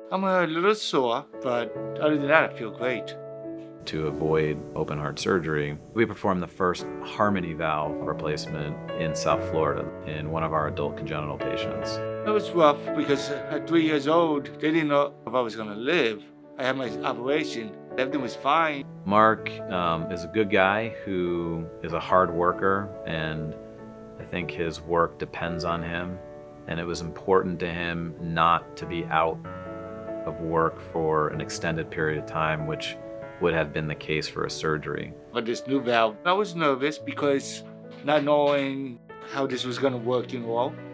I'm a little sore, but other than that, I feel great. To avoid open heart surgery, we performed the first harmony valve replacement in South Florida in one of our adult congenital patients. It was rough because at 3 years old, they didn't know if I was going to live. I had my operation. Everything was fine. Marc is a good guy who is a hard worker, and I think his work depends on him. And it was important to him not to be out of work for an extended period of time, which would have been the case for a surgery. But this new valve, I was nervous because not knowing how this was going to work,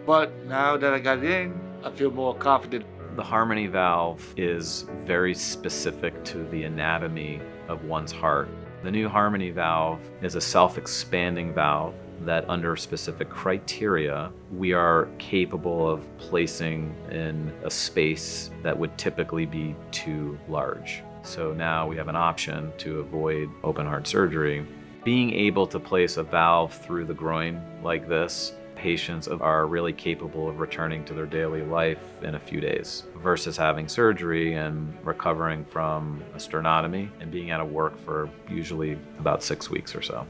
But now that I got it in, I feel more confident. The harmony valve is very specific to the anatomy of one's heart. The new harmony valve is a self-expanding valve that under specific criteria, we are capable of placing in a space that would typically be too large. So now we have an option to avoid open heart surgery. Being able to place a valve through the groin like this, patients are really capable of returning to their daily life in a few days versus having surgery and recovering from a sternotomy and being out of work for usually about 6 weeks or so.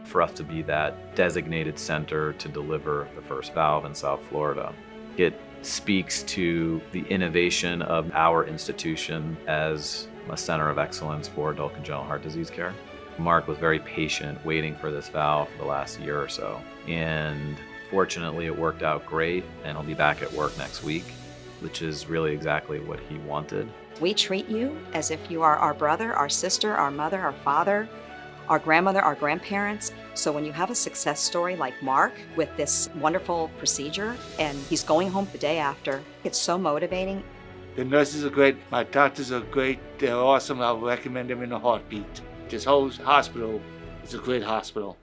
For us to be that designated center to deliver the first valve in South Florida, it speaks to the innovation of our institution as a center of excellence for adult congenital heart disease care. Marc was very patient waiting for this valve for the last year or so. And fortunately, it worked out great, and he'll be back at work next week, which is really exactly what he wanted. We treat you as if you are our brother, our sister, our mother, our father, our grandmother, our grandparents. So when you have a success story like Marc with this wonderful procedure and he's going home the day after, it's so motivating. The nurses are great. My doctors are great. They're awesome. I recommend them in a heartbeat. This whole hospital is a great hospital.